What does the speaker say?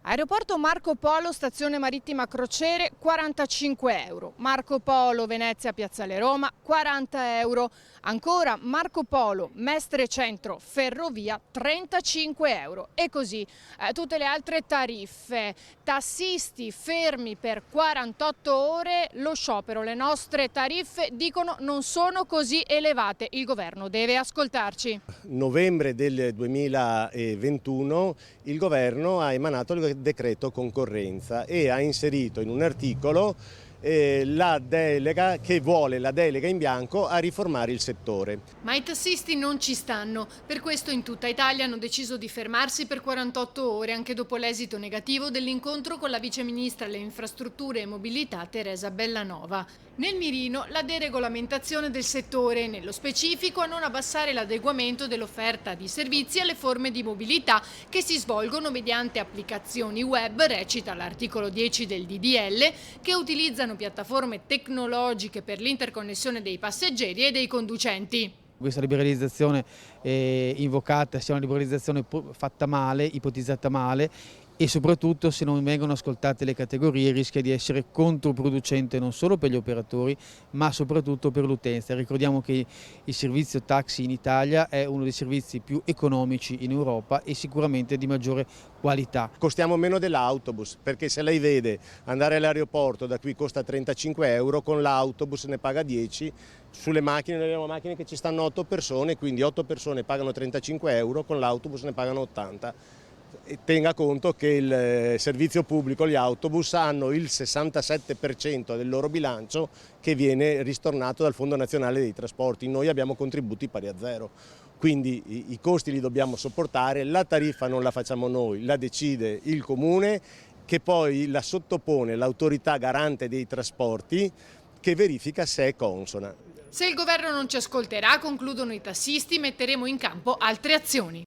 Aeroporto Marco Polo, stazione marittima Crociere, 45 euro. Marco Polo Venezia Piazzale Roma, 40 euro. Ancora Marco Polo Mestre Centro Ferrovia, 35 euro. E così tutte le altre tariffe. Tassisti fermi per 48 ore, lo sciopero. Le nostre tariffe, dicono, non sono così elevate. Il governo deve ascoltarci. Novembre del 2021 il governo ha emanato il decreto concorrenza e ha inserito in un articolo la delega che vuole la delega in bianco a riformare il settore. Ma i tassisti non ci stanno, per questo in tutta Italia hanno deciso di fermarsi per 48 ore anche dopo l'esito negativo dell'incontro con la viceministra alle infrastrutture e mobilità Teresa Bellanova. Nel mirino la deregolamentazione del settore, nello specifico a non abbassare l'adeguamento dell'offerta di servizi alle forme di mobilità che si svolgono mediante applicazioni web, recita l'articolo 10 del DDL, che utilizzano piattaforme tecnologiche per l'interconnessione dei passeggeri e dei conducenti. Questa liberalizzazione invocata sia una liberalizzazione fatta male, ipotizzata male, e soprattutto, se non vengono ascoltate le categorie, rischia di essere controproducente non solo per gli operatori ma soprattutto per l'utenza. Ricordiamo che il servizio taxi in Italia è uno dei servizi più economici in Europa e sicuramente di maggiore qualità. Costiamo meno dell'autobus, perché se lei vede andare all'aeroporto da qui costa 35 euro, con l'autobus ne paga 10, sulle macchine noi abbiamo macchine che ci stanno 8 persone, quindi 8 persone pagano 35 euro, con l'autobus ne pagano 80. E tenga conto che il servizio pubblico, gli autobus, hanno il 67% del loro bilancio che viene ristornato dal Fondo Nazionale dei Trasporti. Noi abbiamo contributi pari a zero, quindi i costi li dobbiamo sopportare, la tariffa non la facciamo noi, la decide il Comune, che poi la sottopone l'autorità garante dei trasporti, che verifica se è consona. Se il governo non ci ascolterà, concludono i tassisti, metteremo in campo altre azioni.